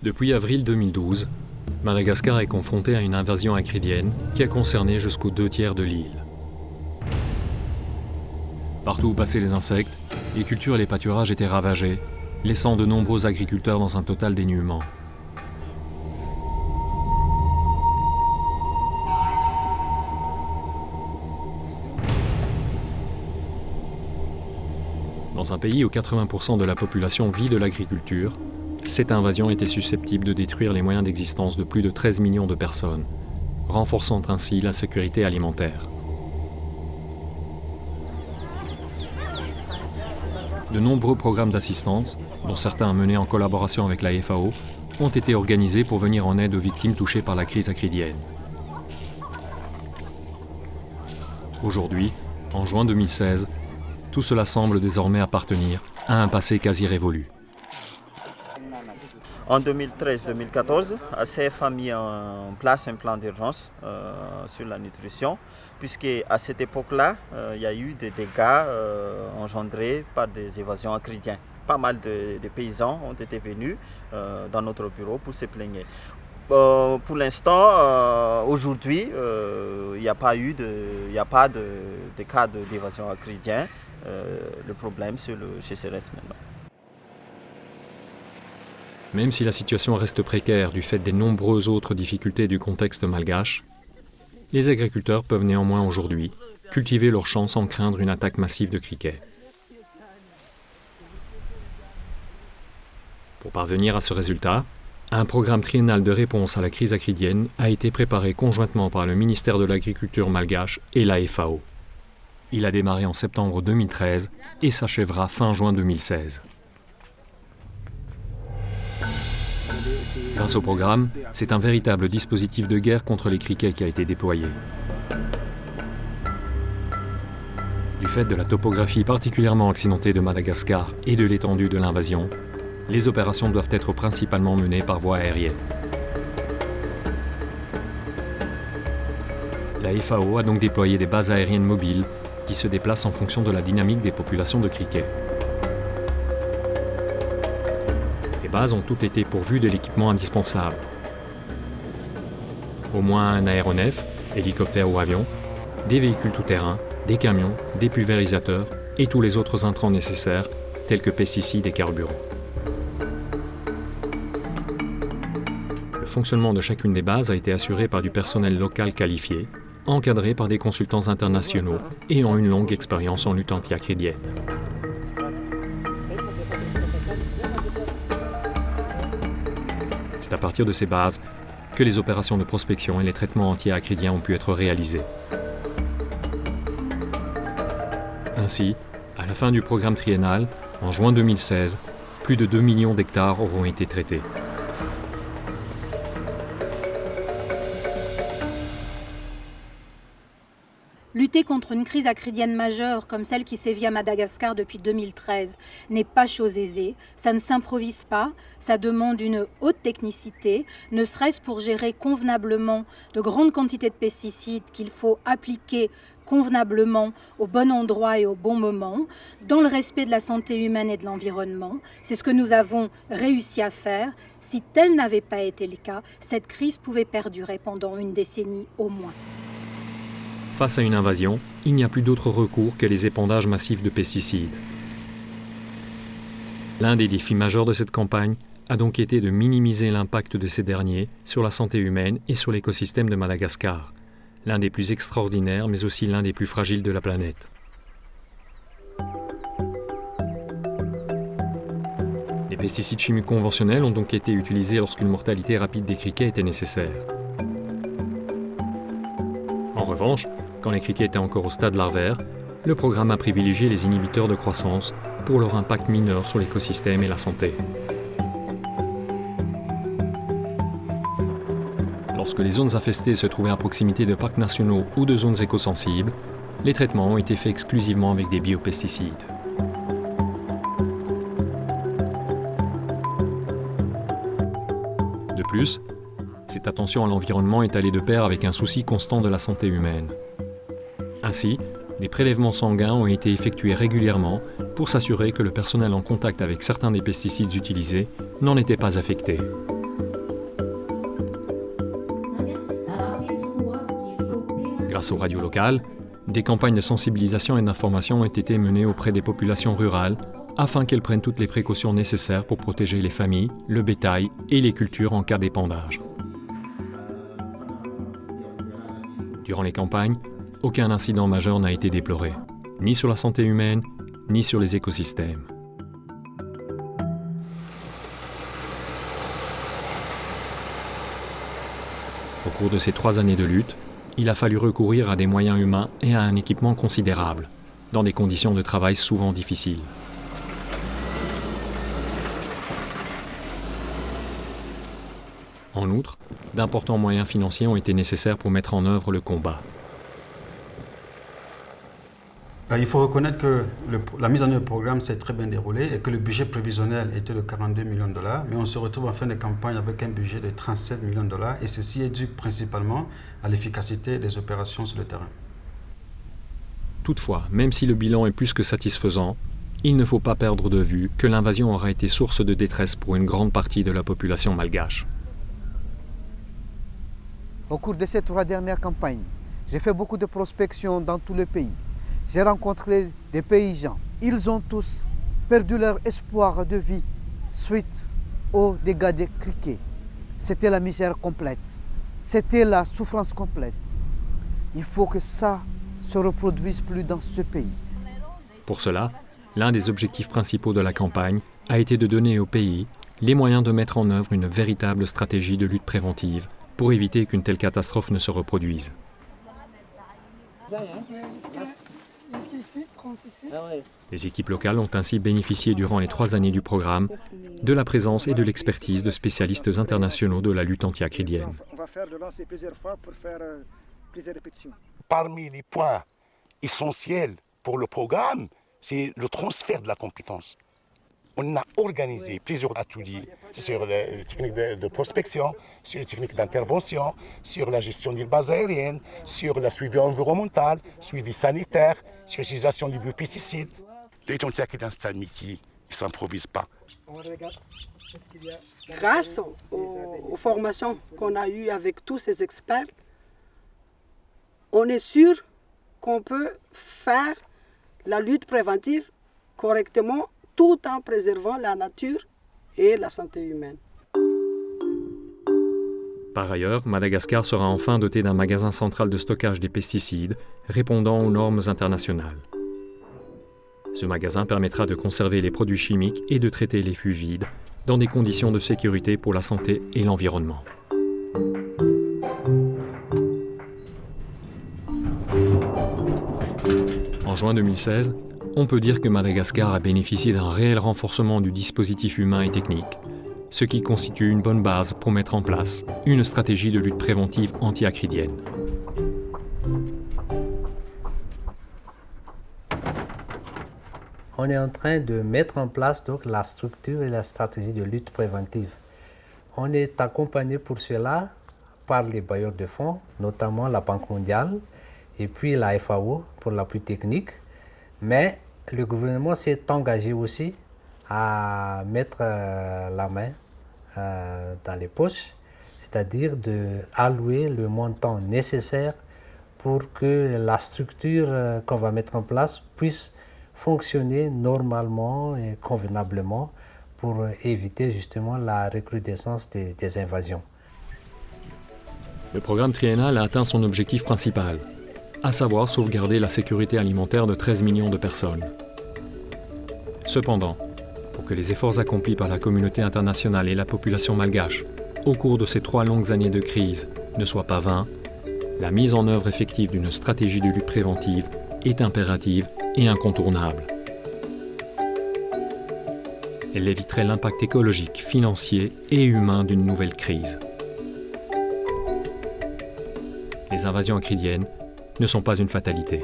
Depuis avril 2012, Madagascar est confronté à une invasion acridienne qui a concerné jusqu'aux 2/3 de l'île. Partout où passaient les insectes, les cultures et les pâturages étaient ravagés, laissant de nombreux agriculteurs dans un total dénuement. Dans un pays où 80% de la population vit de l'agriculture, cette invasion était susceptible de détruire les moyens d'existence de plus de 13 millions de personnes, renforçant ainsi la sécurité alimentaire. De nombreux programmes d'assistance, dont certains menés en collaboration avec la FAO, ont été organisés pour venir en aide aux victimes touchées par la crise acridienne. Aujourd'hui, en juin 2016, tout cela semble désormais appartenir à un passé quasi révolu. En 2013-2014, ACF a mis en place un plan d'urgence sur la nutrition, puisqu'à cette époque-là, il y a eu des dégâts engendrés par des évasions acridiennes. Pas mal de paysans ont été venus dans notre bureau pour se plaigner. Pour l'instant, aujourd'hui, il n'y a pas de cas d'évasion acridienne. Le problème, c'est le sécheresse maintenant. Même si la situation reste précaire du fait des nombreuses autres difficultés du contexte malgache, les agriculteurs peuvent néanmoins aujourd'hui cultiver leurs champs sans craindre une attaque massive de criquets. Pour parvenir à ce résultat, un programme triennal de réponse à la crise acridienne a été préparé conjointement par le ministère de l'Agriculture malgache et la FAO. Il a démarré en septembre 2013 et s'achèvera fin juin 2016. Grâce au programme, c'est un véritable dispositif de guerre contre les criquets qui a été déployé. Du fait de la topographie particulièrement accidentée de Madagascar et de l'étendue de l'invasion, les opérations doivent être principalement menées par voie aérienne. La FAO a donc déployé des bases aériennes mobiles qui se déplacent en fonction de la dynamique des populations de criquets. Les bases ont toutes été pourvues de l'équipement indispensable. Au moins un aéronef, hélicoptère ou avion, des véhicules tout-terrain, des camions, des pulvérisateurs et tous les autres intrants nécessaires, tels que pesticides et carburants. Le fonctionnement de chacune des bases a été assuré par du personnel local qualifié, encadré par des consultants internationaux ayant une longue expérience en lutte anti-acridienne. C'est à partir de ces bases que les opérations de prospection et les traitements anti-acridiens ont pu être réalisés. Ainsi, à la fin du programme triennal, en juin 2016, plus de 2 millions d'hectares auront été traités. Lutter contre une crise acridienne majeure comme celle qui sévit à Madagascar depuis 2013 n'est pas chose aisée, ça ne s'improvise pas, ça demande une haute technicité, ne serait-ce pour gérer convenablement de grandes quantités de pesticides qu'il faut appliquer convenablement au bon endroit et au bon moment, dans le respect de la santé humaine et de l'environnement. C'est ce que nous avons réussi à faire. Si tel n'avait pas été le cas, cette crise pouvait perdurer pendant une décennie au moins. Face à une invasion, il n'y a plus d'autre recours que les épandages massifs de pesticides. L'un des défis majeurs de cette campagne a donc été de minimiser l'impact de ces derniers sur la santé humaine et sur l'écosystème de Madagascar, l'un des plus extraordinaires mais aussi l'un des plus fragiles de la planète. Les pesticides chimiques conventionnels ont donc été utilisés lorsqu'une mortalité rapide des criquets était nécessaire. En revanche, quand les criquets étaient encore au stade larvaire, le programme a privilégié les inhibiteurs de croissance pour leur impact mineur sur l'écosystème et la santé. Lorsque les zones infestées se trouvaient à proximité de parcs nationaux ou de zones écosensibles, les traitements ont été faits exclusivement avec des biopesticides. De plus, cette attention à l'environnement est allée de pair avec un souci constant de la santé humaine. Ainsi, des prélèvements sanguins ont été effectués régulièrement pour s'assurer que le personnel en contact avec certains des pesticides utilisés n'en était pas affecté. Grâce aux radios locales, des campagnes de sensibilisation et d'information ont été menées auprès des populations rurales afin qu'elles prennent toutes les précautions nécessaires pour protéger les familles, le bétail et les cultures en cas d'épandage. Durant les campagnes, aucun incident majeur n'a été déploré, ni sur la santé humaine, ni sur les écosystèmes. Au cours de ces 3 années de lutte, il a fallu recourir à des moyens humains et à un équipement considérable, dans des conditions de travail souvent difficiles. En outre, d'importants moyens financiers ont été nécessaires pour mettre en œuvre le combat. Il faut reconnaître que la mise en œuvre du programme s'est très bien déroulée et que le budget prévisionnel était de 42 millions de dollars, mais on se retrouve en fin de campagne avec un budget de 37 millions de dollars et ceci est dû principalement à l'efficacité des opérations sur le terrain. Toutefois, même si le bilan est plus que satisfaisant, il ne faut pas perdre de vue que l'invasion aura été source de détresse pour une grande partie de la population malgache. Au cours de ces 3 dernières campagnes, j'ai fait beaucoup de prospection dans tout le pays. J'ai rencontré des paysans. Ils ont tous perdu leur espoir de vie suite aux dégâts des criquets. C'était la misère complète. C'était la souffrance complète. Il faut que ça ne se reproduise plus dans ce pays. Pour cela, l'un des objectifs principaux de la campagne a été de donner au pays les moyens de mettre en œuvre une véritable stratégie de lutte préventive pour éviter qu'une telle catastrophe ne se reproduise. Les équipes locales ont ainsi bénéficié durant les 3 années du programme de la présence et de l'expertise de spécialistes internationaux de la lutte anti-acridienne. Parmi les points essentiels pour le programme, c'est le transfert de la compétence. On a organisé plusieurs ateliers sur les techniques de prospection, sur les techniques d'intervention, sur la gestion des bases aériennes, sur le suivi environnemental, suivi sanitaire, sur l'utilisation des biopesticides. Les anti-acridiens, c'est un métier, ils ne s'improvisent pas. Grâce aux formations qu'on a eues avec tous ces experts, on est sûr qu'on peut faire la lutte préventive correctement tout en préservant la nature et la santé humaine. Par ailleurs, Madagascar sera enfin doté d'un magasin central de stockage des pesticides répondant aux normes internationales. Ce magasin permettra de conserver les produits chimiques et de traiter les fûts vides dans des conditions de sécurité pour la santé et l'environnement. En juin 2016, on peut dire que Madagascar a bénéficié d'un réel renforcement du dispositif humain et technique, ce qui constitue une bonne base pour mettre en place une stratégie de lutte préventive anti-acridienne. On est en train de mettre en place donc la structure et la stratégie de lutte préventive. On est accompagné pour cela par les bailleurs de fonds, notamment la Banque mondiale et puis la FAO pour l'appui technique. Mais le gouvernement s'est engagé aussi à mettre la main dans les poches, c'est-à-dire d'allouer le montant nécessaire pour que la structure qu'on va mettre en place puisse fonctionner normalement et convenablement pour éviter justement la recrudescence des invasions. Le programme triennal a atteint son objectif principal, à savoir sauvegarder la sécurité alimentaire de 13 millions de personnes. Cependant, pour que les efforts accomplis par la communauté internationale et la population malgache au cours de ces 3 longues années de crise ne soient pas vains, la mise en œuvre effective d'une stratégie de lutte préventive est impérative et incontournable. Elle éviterait l'impact écologique, financier et humain d'une nouvelle crise. Les invasions acridiennes ne sont pas une fatalité.